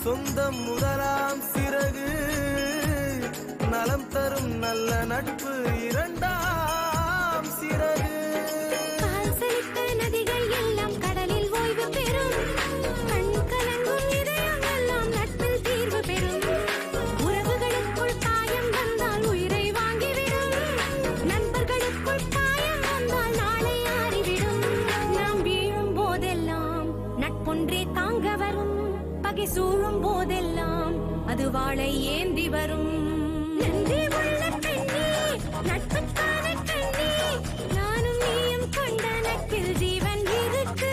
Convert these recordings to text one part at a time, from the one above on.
சொந்தம் முதலாம் சிறகு நலம் தரும் நல்ல நட்பு இரண்டாம் சிறகு. நதிகள் எல்லாம் கடலில் ஓய்வு பெறும், கண் கலங்கும் இதயம் எல்லாம் நட்பில் தீர்வு பெறும். உறவுகளுக்குள் காயம் வந்தால் உயிரை வாங்கிவிடும், நண்பர்களுக்குள் காயம் வந்தால் நாளை ஆறிவிடும். நாம் வீழும் போதெல்லாம் நட்பொன்றே தாங்க வரும், பகை சூழும் போதெல்லாம் அது வாளை ஏந்தி வரும். நன்றி உள்ள பெண்ணே, நட்புக்கான கண்ணே, நானும் நீயும் கொண்ட நட்பில் ஜீவன் இருக்கு.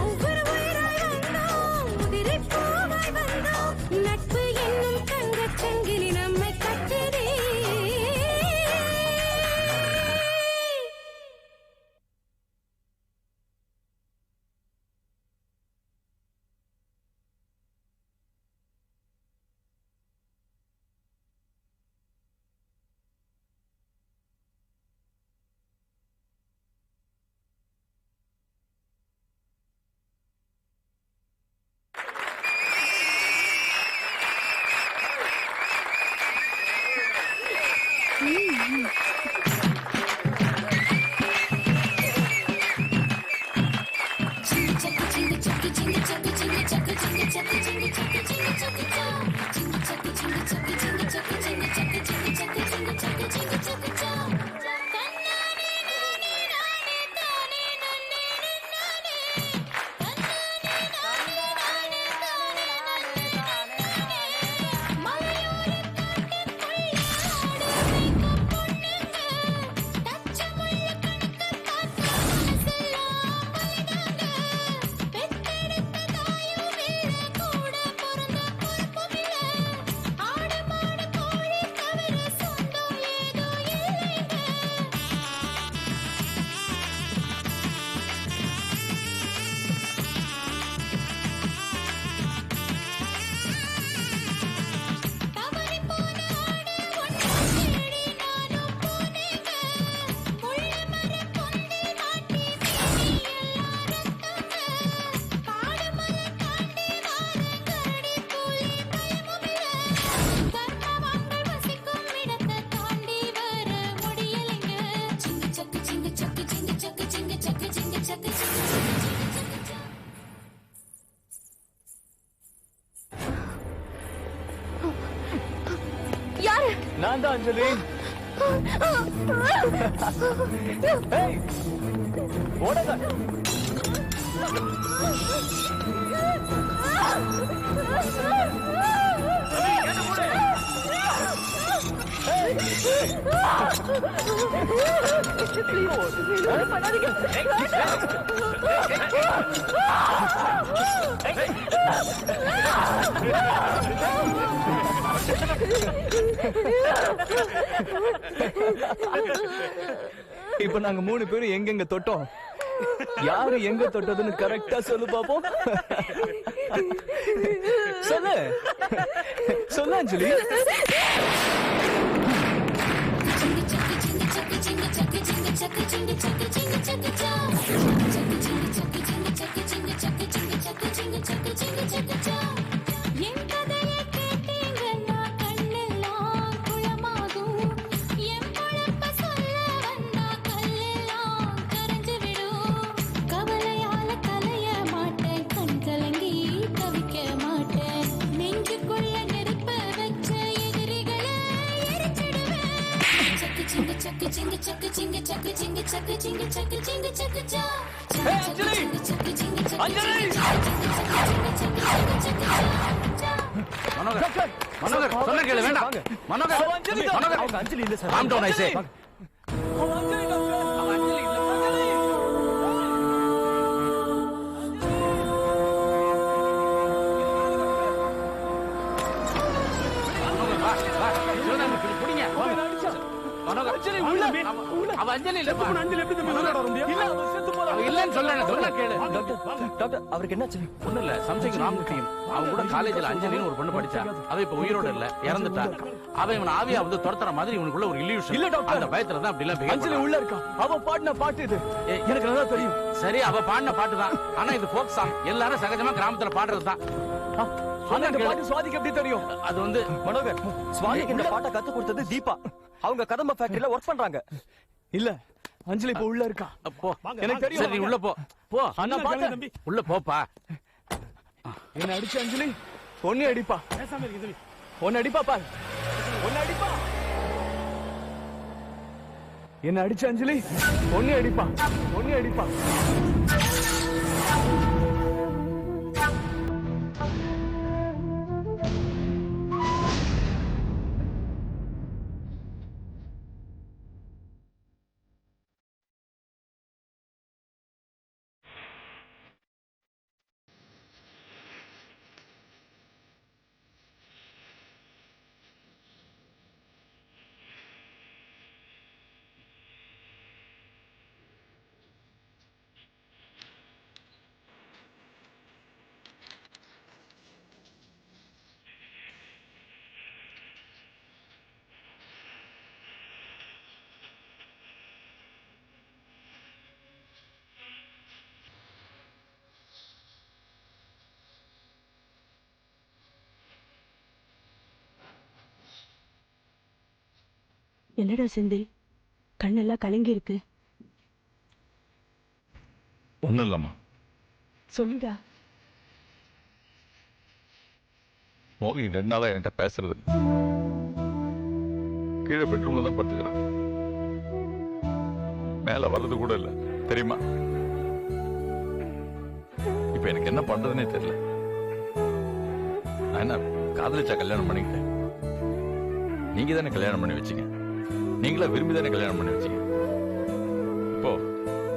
ஒவ்வொரு உயிராய் வந்தோம், உதிரி பூவாய் வந்தோம், நட்பு என்னும் தங்கச் சங்கிலி நம்மை கட்டுதே. நான் தான் அஞ்சலி. ஏய், ஓடாத. இப்ப நாங்க 3 பேரும் எங்கெங்க தொட்டோம், யாரு எங்க தொட்டதுன்னு கரெக்டா சொல்லு பாப்போம். சொல்லு சொல்லு அஞ்சலி. என் கதையை கேட்டீங்கன்னா கண்ணெல்லாம் குளமாகும். என் பொழப்ப சொல்ல வந்தா கல்லெல்லாம் கரைஞ்சு விடும். கவலையால கலைய மாட்டேன், கண் கலங்கி தவிக்க மாட்டேன். நெஞ்சுக்குள்ள நெருப்ப வச்ச எதிரிகளை எரிச்சிடுவேன். சக்கு சிங்கு சக்கு சிங்கு சக்கு சிங்கு சக்கு சிங்கு சக்கு சிங்கு சக்கு சிங்கு சக்கு சா. அஞ்சலி இல்ல சார். அவருக்கு என்னாச்சு? ஒண்ணு இல்ல, சம்திங் ராங் வித் ஹிம். அவன் கூட காலேஜ்ல அஞ்சலின்னு ஒரு பொண்ணு படிச்சா. அவ இப்ப உயிரோட இல்ல, இறந்துட்டா. அவன் இவன் ஆவியா வந்து துரத்துற மாதிரி இவனுக்குள்ள ஒரு இல்யூஷன். இல்ல டாக்டர், அந்த பயத்துல தான் அப்படி எல்லாம் அஞ்சலி உள்ள இருக்கா. அவ பாடின பாட்டு இது எனக்கு நல்லா தெரியும். சரி, அவ பாடின பாட்டு தான். ஆனா இது ஃபோக் சாங். எல்லாரும் சகஜமா கிராமத்துல பாடுறதுதான். அந்த பாட்டு சுவாதிக்கு எப்படி தெரியும்? அது வந்து மனோகர், சுவாதிக்கு இந்த பாட்டை கத்து கொடுத்தது தீபா. அவங்க கதம்ப ஃபேக்டரியில ஒர்க் பண்றாங்க. இல்ல, அஞ்சலி இப்ப உள்ள இருக்கா. போ, எனக்கு தெரியும். சரி, உள்ள போ. போ, அண்ணா பாத்து உள்ள போப்பா. என்ன அடிச்சு அஞ்சலி ஒன்னு அடிப்பா. ஒன்னு அடிப்பா பாரு, ஒன்னு அடிப்பா. என்ன அடிச்சு அஞ்சலி ஒன்னு அடிப்பா, ஒன்னு அடிப்பா. என்னடா செந்தில், கண்ணெல்லாம் கலங்கி இருக்கு. ஒண்ணும் இல்லம்மா. சொல்லுடா. மோகி 2 நாளா என்கிட்ட பேசுறது. கீழே பெட்ரூம்ல தான் படுத்துக்கிறேன். மேல வர்றது கூட இல்ல, தெரியுமா? இப்ப எனக்கு என்ன பண்றதுன்னே தெரியல. நான் என்ன காதலிச்சா கல்யாணம் பண்ணிக்கிட்டேன்? நீங்க தானே கல்யாணம் பண்ணி வச்சீங்க. நீங்களா விரும்பி தானே கல்யாணம் பண்ணி வச்சீங்க. இப்போ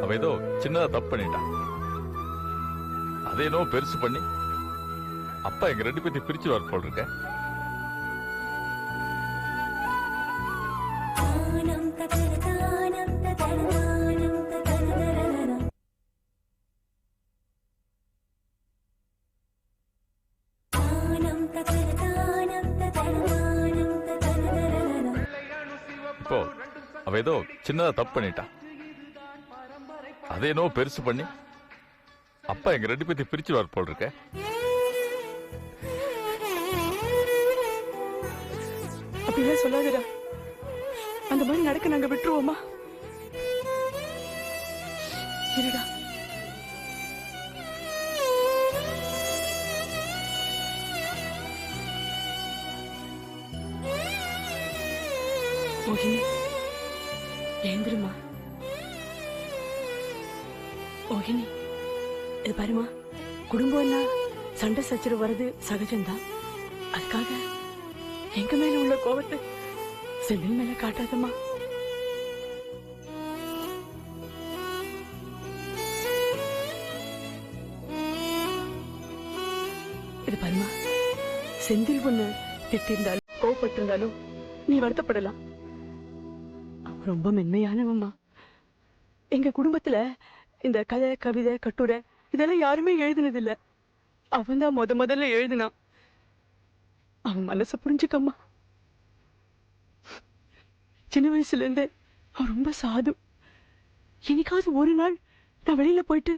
அவ ஏதோ சின்னதா தப்பு பண்ணிட்டான். அதேனோ பெருசு பண்ணி அப்பா எங்க 2 பேர்த்தையும் பிரிச்சு வர போல் இருக்க. இப்போ அவ ஏதோ சின்னதா தப்பு பண்ணிட்டான். அதேனோ பெருசு பண்ணி அப்பா எங்க 2 பேர்த்தையும் பிரிச்சு வர போல் இருக்க. அப்படிலாம் சொல்லாதடா. அந்த மாதிரி நடக்க நாங்க விட்டுருவோமா? இருடா. மோகினி எழுந்திருமா. மோகினி இது பாருமா, குடும்பம்னா சண்டை சச்சரவு வர்றது சகஜம்தான். அதுக்காக எங்க மேல உள்ள கோபத்தை செந்தில் மேல காட்டாதம்மா. இது பாருமா, செந்தில் ஒண்ணு திட்டிருந்தாலும் கோபப்பட்டிருந்தாலும் நீ வருத்தப்படலாம். அவன் ரொம்ப மென்மையானவம்மா. எங்க குடும்பத்துல இந்த கதை, கவிதை, கட்டுரை இதெல்லாம் யாருமே எழுதினதில்ல. அவன் தான் முதல்ல எழுதினான். அவன் மனசை புரிஞ்சுக்கம்மா. சின்ன வயசுல இருந்தே அவன் ரொம்ப சாது. என்னைக்காவது ஒரு நாள் நான் வெளியில போயிட்டு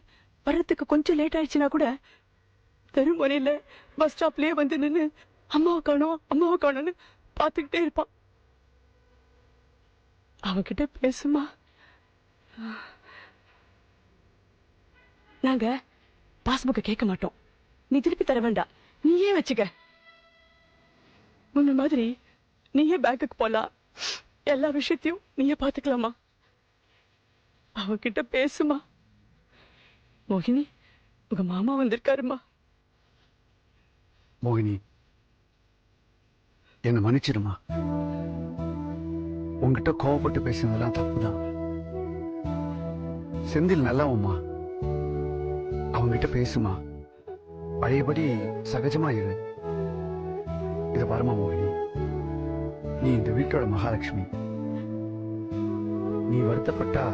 வர்றதுக்கு கொஞ்சம் லேட் ஆயிடுச்சுன்னா கூட தெருமுனையில பஸ் ஸ்டாப்லயே வந்து நின்று அம்மாவை காணோம்னு பார்த்துக்கிட்டே இருப்பான். அவன்கிட்ட பேசுமா. நாங்க பாஸ்புக்கை கேட்க மாட்டோம். நீ திருப்பி தர வேண்டாம், நீயே வச்சுக்க. முன்ன மாதிரி நீயே பேங்குக்கு போலாம். எல்லா விஷயத்தையும் நீயே பாத்துக்கலாமா. அவன்கிட்ட பேசுமா. மோகினி, உங்க மாமா வந்திருக்காருமா. மோகினி, என்னை மன்னிச்சிடுமா. உங்ககிட்ட கோவப்பட்டு பேசினதெல்லாம் தப்புதான். செந்தில் நல்லவம்மா. அவங்ககிட்ட பேசுமா. பழையபடி சகஜமா இரு. இத பாருமா மோகினி, நீ இந்த வீட்டோட மகாலட்சுமி. நீ வருத்தப்பட்டா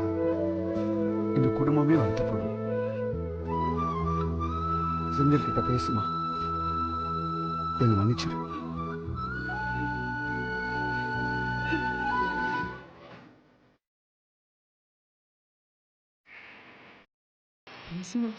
இந்த குடும்பமே வருத்தப்படும். செந்தில் கிட்ட பேசுமா. என்னை மன்னிச்சிடு. பேசுமா.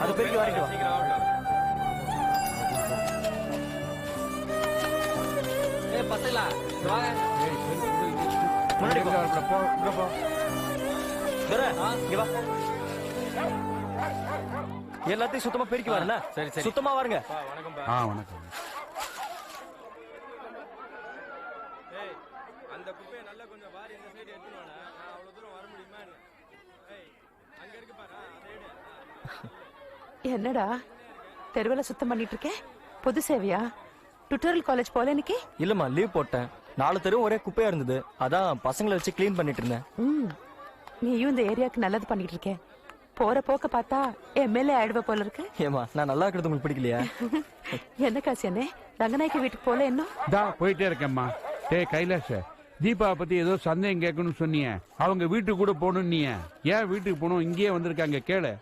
அது பெருக்கி வாங்கிட்டு வா. முன்னாடி போ. துரை, இங்க வா. எல்லாத்தையும் சுத்தமா பெருக்கி வரல. சரி, சரி. சுத்தமா வாருங்க. வணக்கம். அந்த குப்பையை நல்லா கொஞ்சம் வாரி இந்த சைடு எடுத்துட்டு வாடா. நான் அவ்வளவு தூரம் வர முடியுமா? அங்க இருக்கு பாரு, அதை எடு. என்னடா தெருவில் சுத்தம் பண்ணிட்டு இருக்கேன்? பொது சேவையா? டுட்டோரியல் காலேஜ் போல இன்னைக்கு? இல்லம்மா, லீவ் போட்டேன். 4 தெருவும் ஒரே குப்பையா இருந்தது. அதான் பசங்களை வச்சு கிளீன் பண்ணிட்டு இருந்தேன். நீயும் இந்த ஏரியாவுக்கு நல்லது பண்ணிட்டு இருக்கேன். போற போக்க பார்த்தா எம்எல்ஏ ஆயிடுவ போல இருக்கு. ஏமா, நான் நல்லா இருக்கிறது உங்களுக்கு பிடிக்கலையா? என்ன காசு என்ன ரங்கநாயக்க வீட்டுக்கு போல இன்னும் போயிட்டே இருக்கேம்மா. கைலாஷ், தீபாவை பத்தி ஏதோ சந்தேகம் கேட்கணும்னு சொன்னீங்க. அவங்க வீட்டுக்கு கூட போகணும். நீ ஏன் வீட்டுக்கு போகணும்? இங்கேயே வந்திருக்காங்க, கேளு.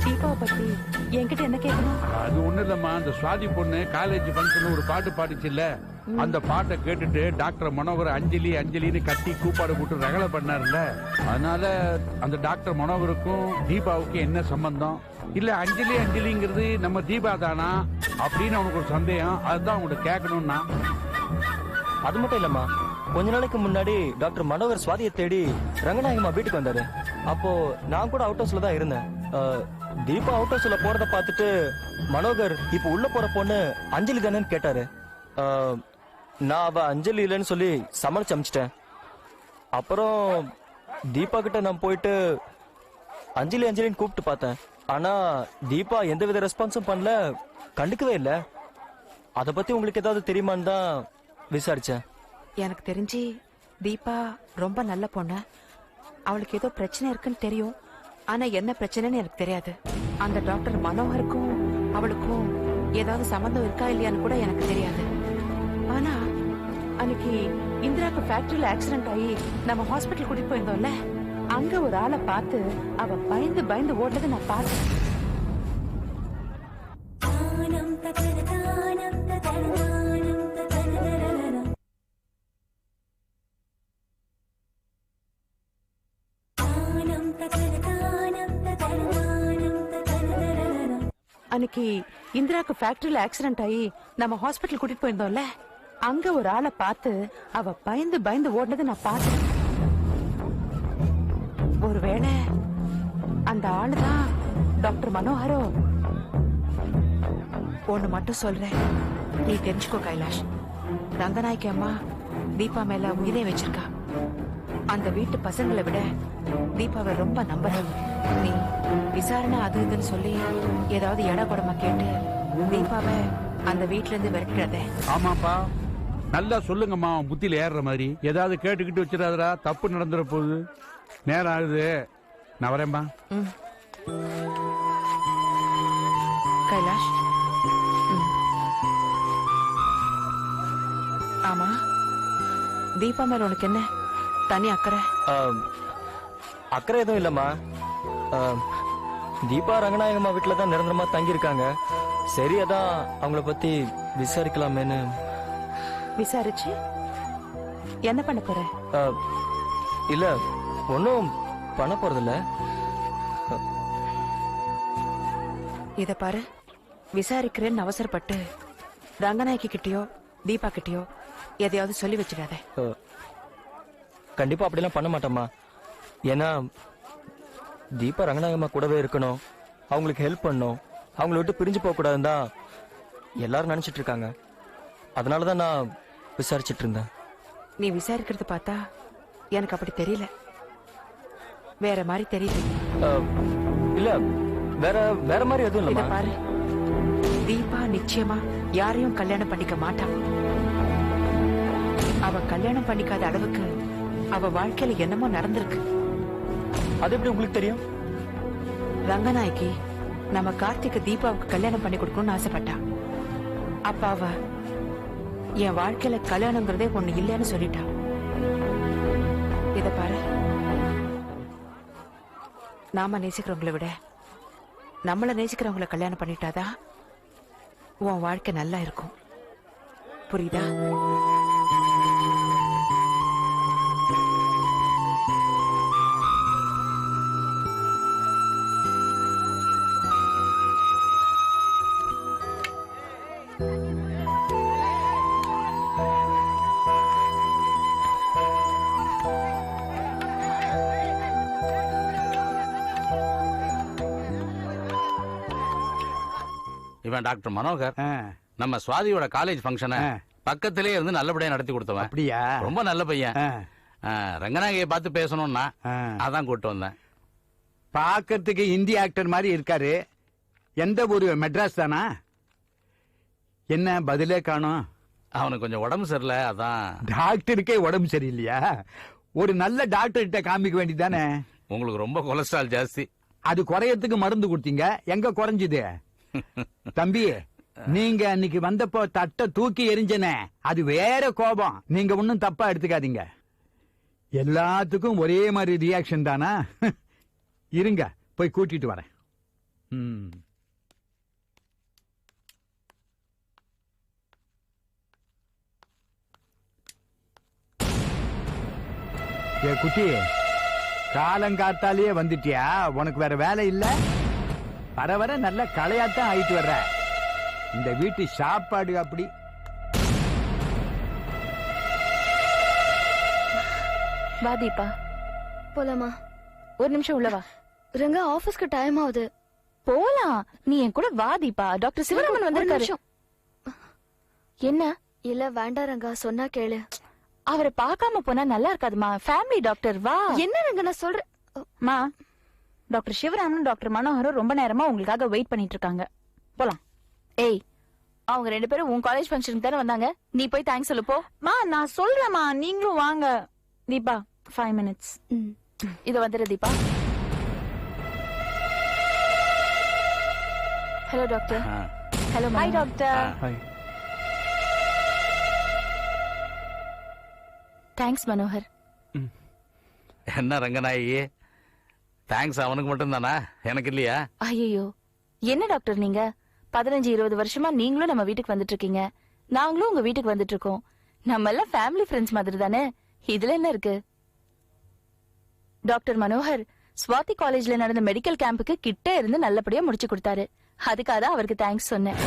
தீபாவை பத்தி என்கிட்ட என்ன கேட்கணும்? அது ஒண்ணு இல்லம்மா, அந்த சுவாதி பொண்ணு காலேஜ் ஃபங்க்ஷன் ஒரு பாட்டு பாடிச்சுல்ல, அந்த பாட்டை கேட்டுட்டு டாக்டர் மனோகர் அஞ்சலி அஞ்சலின்னு கத்தி கூப்பாடு போட்டு ரகலை பண்ணாருல்ல. அதனால அந்த டாக்டர் மனோகருக்கும் தீபாவுக்கும் என்ன சம்பந்தம்? இல்ல அஞ்சலி அஞ்சலிங்கிறது நம்ம தீபா தானா அப்படின்னு அவனுக்கு ஒரு சந்தேகம். அதுதான் உங்கள்கிட்ட கேட்கணும்னா. அது மட்டும் இல்லம்மா, கொஞ்ச நாளைக்கு முன்னாடி டாக்டர் மனோகர் சுவாதியை தேடி ரங்கநாயகமா வீட்டுக்கு வந்தாரு. அப்போ நான் கூட அவுட் ஹவுஸ்ல தான் இருந்தேன். தீபா அவுட் ஹவுஸ்ல போறத பார்த்துட்டு மனோகர் இப்ப உள்ள போற பொண்ணு அஞ்சலி தானேன்னு கேட்டாரு. நான் அவ அஞ்சலி இல்லைன்னு சொல்லி சமாளிச்சு அமிச்சிட்டேன். அப்புறம் தீபா கிட்ட நான் போயிட்டு அஞ்சலி அஞ்சலின்னு கூப்பிட்டு பார்த்தேன். ஆனா தீபா எந்தவித ரெஸ்பான்ஸும் பண்ணல, கண்டுக்கவே இல்லை. அதை பத்தி உங்களுக்கு ஏதாவது தெரியுமான்னு தான் விசாரிச்சேன். எனக்கு தெரிஞ்சு தீபா ரொம்ப நல்ல பொண்ணு. அவளுக்கு ஏதோ பிரச்சனை இருக்குன்னு தெரியும். ஆனா என்ன பிரச்சனைன்னு எனக்கு தெரியாது. அந்த டாக்டர் மனோகருக்கும் அவளுக்கும் ஏதாவது சம்பந்தம் இருக்கா இல்லையான்னு கூட எனக்கு தெரியாது. ஆனா அன்னைக்கு இந்திராக்கு ஃபேக்டரியில ஆக்சிடென்ட் ஆகி நம்ம ஹாஸ்பிட்டல் கூட்டிட்டு போயிருந்தோம்ல, அங்க ஒரு ஆளை பார்த்து அவ பயந்து பயந்து ஓடுனதை நான் பார்த்தேன். அன்னைக்கு இந்திராக்கு ஃபேக்டரியில ஆக்சிடென்ட் ஆகி நம்ம ஹாஸ்பிட்டல் கூட்டிட்டு போயிருந்தோம்ல, அங்க ஒரு ஆளை பார்த்து அவ பயந்து பயந்து ஓடுனதை நான் பார்த்தேன். ஒருவேளை அந்த ஆளுதான் டாக்டர் மனோகரோ? ஒண்ணு மட்டும் சொல்றேன், நீ தெரிஞ்சுக்கோ கைலாஷ். ரங்கநாயக்கி அம்மா தீபா மேல உயிரே வச்சிருக்கா. அந்த வீட்டு பசங்களை விட தீபாவை ரொம்ப நம்புறேன். நீ விசாரணை அது இதுன்னு சொல்லி ஏதாவது இட கூடமா கேட்டு தீபாவை அந்த வீட்டுல இருந்து விரட்டிடாத. ஆமாப்பா, நல்லா சொல்லுங்கம்மா, புத்தியில ஏறுற மாதிரி. ஏதாவது கேட்டுக்கிட்டு வச்சிடாதடா, தப்பு நடந்துற போகுது. நேரம் ஆகுது, நான் வரேன்பா. கைலாஷ். ஆமா, தீபா மேல உனக்கு என்ன தனி அக்கறை? அக்கறை எதுவும் இல்லம்மா. தீபா ரங்கநாயகம்மா வீட்டுல தான் நிரந்தரமா தங்கியிருக்காங்க. சரி, அதான் அவங்கள பத்தி விசாரிக்கலாமேன்னு. விசாரிச்சு என்ன பண்ண போற? இல்ல, ஒன்னும் பண்ண போறதில்ல. இத பாரு, விசாரிக்கிறேன்னு அவசரப்பட்டு ரங்கநாயகி கிட்டயோ தீபா கிட்டயோ எதையாவது சொல்லி வச்சிடாத. கண்டிப்பா அப்படிலாம் பண்ண மாட்டோம்மா. ஏன்னா தீபா ரங்கநாயகம்மா கூடவே இருக்கணும், அவங்களுக்கு ஹெல்ப் பண்ணணும், அவங்கள விட்டு பிரிஞ்சு போக கூடாதுன்னு தான் எல்லாரும் நினைச்சிட்டு இருக்காங்க. அதனாலதான் நான் விசாரிச்சிட்டு இருந்தேன். நீ விசாரிக்கிறது பார்த்தா எனக்கு அப்படி தெரியல, வேற மாதிரி தெரியுது. இல்ல, வேற வேற மாதிரி எதுவும் இத இல்ல. பாரு, தீபா நிச்சயமா யாரையும் கல்யாணம் பண்ணிக்க மாட்டான். அவ கல்யாணம் பண்ணிக்காத அளவுக்கு அவ வாழ்க்கையில என்னமோ நடந்திருக்கு. அது எப்படி உங்களுக்கு தெரியும்? ரங்கநாயகி நம்ம கார்த்திக் தீபாவுக்கு கல்யாணம் பண்ணி கொடுக்கணும்னு ஆசைப்பட்டா. அப்ப அவ என் வாழ்க்கையில கல்யாணங்கிறதே ஒண்ணு இல்லைன்னு சொல்லிட்டா. இத பாரு, நாம நேசிக்கிறவங்களை விட நம்மள நேசிக்கிறவங்களை கல்யாணம் பண்ணிட்டாதான் உன் வாழ்க்கை நல்லா இருக்கும். புரியுதா? இவன் டாக்டர் மனோகர். நம்ம சுவாதியோட காலேஜ் ஃபங்க்ஷனை பக்கத்திலே இருந்து நல்லபடியா நடத்தி கொடுத்தவன். அப்படியா? ரொம்ப நல்ல பையன். ரங்கநாயகியை பார்த்து பேசணும்னா அதான் கூட்டு வந்தேன். பாக்கிறதுக்கு இந்தி ஆக்டர் மாதிரி இருக்காரு. எந்த ஊரு? மெட்ராஸ் தானா? என்ன பதிலே காணோம்? அவனுக்கு கொஞ்சம் உடம்பு சரியில்லை, அதான். டாக்டருக்கே உடம்பு சரியில்லையா? ஒரு நல்ல டாக்டர் கிட்ட காமிக்க வேண்டியதானே? உங்களுக்கு ரொம்ப கொலஸ்ட்ரால் ஜாஸ்தி. அது குறையத்துக்கு மருந்து கொடுத்தீங்க, எங்க குறைஞ்சுது? தம்பி, நீங்க அன்னைக்கு வந்தப்போ தட்டை தூக்கி எரிஞ்சனே, அது வேற கோபம். நீங்க ஒன்னும் தப்பா எடுத்துக்காதீங்க. எல்லாத்துக்கும் ஒரே மாதிரி ரியாக்ஷன் தானா? இருங்க, போய் கூட்டிட்டு வரேன். ஏ குட்டி, காலங்காத்தாலேயே வந்துட்டியா? உனக்கு வேற வேலை இல்ல? வர வர நல்ல களையாத்தான் ஆயிட்டு வர்ற. இந்த வீட்டு சாப்பாடு அப்படி. வா தீபா, போலாமா? ஒரு நிமிஷம் உள்ளவா. ரங்கா, ஆபீஸ்க்கு டைம் ஆகுது. போலாம், நீ என் கூட வா தீபா. டாக்டர் சிவராமன் வந்திருக்காரு. என்ன இல்ல வேண்டாம் ரங்கா, சொன்னா கேளு. அவரை பார்க்காம போனா நல்லா இருக்காதுமா. ஃபேமிலி டாக்டர் வா. என்ன ரங்கா நான் சொல்றேன். மா, டாக்டர் சிவராமனும் டாக்டர் மனோகரும் ரொம்ப நேரமா உங்களுக்காக வெயிட் பண்ணிட்டு இருக்காங்க. போலாம். ஏய், அவங்க 2 பேரும் உன் காலேஜ் ஃபங்க்ஷனுக்கு தானே வந்தாங்க. நீ போய் தேங்க்ஸ் சொல்லு போ. மா, நான் சொல்றேம்மா, நீங்களும் வாங்க. தீபா 5 minutes. இது வந்துரு Deepa. Hello doctor. Hello. Hi doctor. Hi. Thanks Manohar. என்ன ரங்கநாயகி, தேங்க்ஸ் அவனுக்கு மட்டும் தானா, எனக்கு இல்லையா? ஐயோ, என்ன டாக்டர் நீங்க 15-20 வருஷமா நீங்களும் நம்ம வீட்டுக்கு வந்துட்டு இருக்கீங்க, நாங்களும் உங்க வீட்டுக்கு வந்துட்டு இருக்கோம். நம்ம எல்லாம் ஃபேமிலி ஃப்ரெண்ட்ஸ் மாதிரி தானே, இதுல என்ன இருக்கு? டாக்டர் மனோகர் ஸ்வாதி காலேஜ்ல நடந்த மெடிக்கல் கேம்புக்கு கிட்ட இருந்து நல்லபடியா முடிச்சு கொடுத்தாரு. அதுக்காக தான் அவருக்கு தேங்க்ஸ் சொன்னேன்.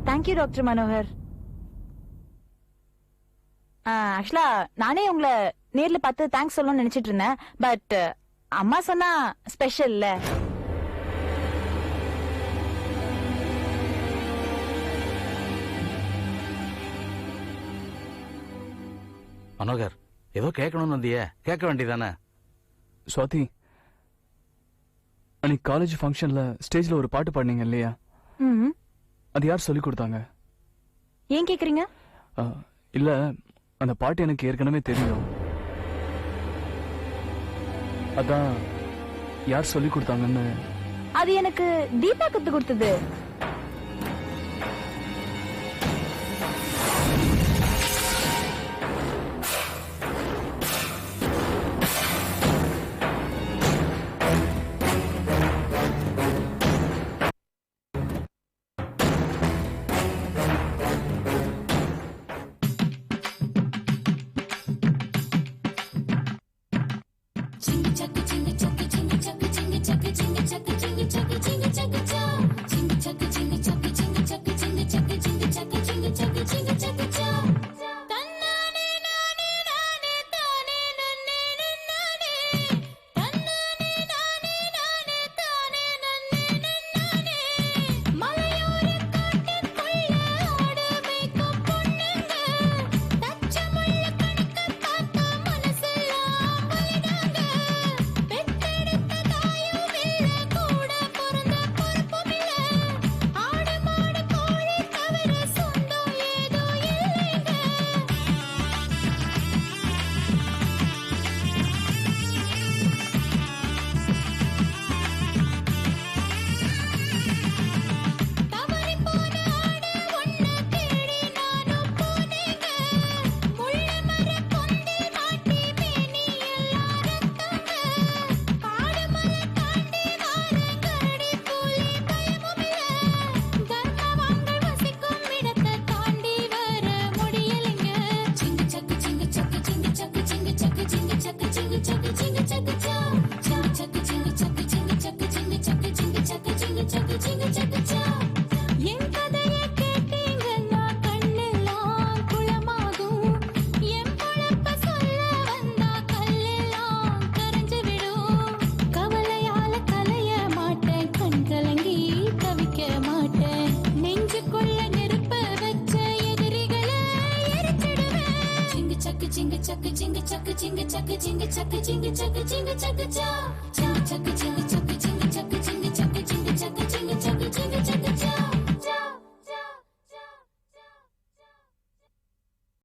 Thank you doctor Manohar. ஆக்சுவலா நானே உங்களை நேர்ல பார்த்து தேங்க்ஸ் சொல்லணும்னு நினைச்சிட்டு இருந்தேன். பட் அம்மா சொன்னா ஸ்பெஷல் இல்ல. மனோகர், ஏதோ கேட்கணும்னு வந்தியே, கேட்க வேண்டியதானே? சுவாதி, அன்னைக்கு காலேஜ் ஃபங்க்ஷன்ல ஸ்டேஜ்ல ஒரு பாட்டு பாடினீங்க இல்லையா? அது யார் சொல்லி கொடுத்தாங்க? ஏன் கேக்குறீங்க? இல்ல, அந்த பாட்டு எனக்கு ஏற்கனவே தெரியும். அதான் யார் சொல்லி கொடுத்தாங்கன்னு. அது எனக்கு தீபா கத்து கொடுத்தது. Jingle chaka jingle chaka jingle chaka jingle chaka jingle chaka jingle chaka jingle chaka jingle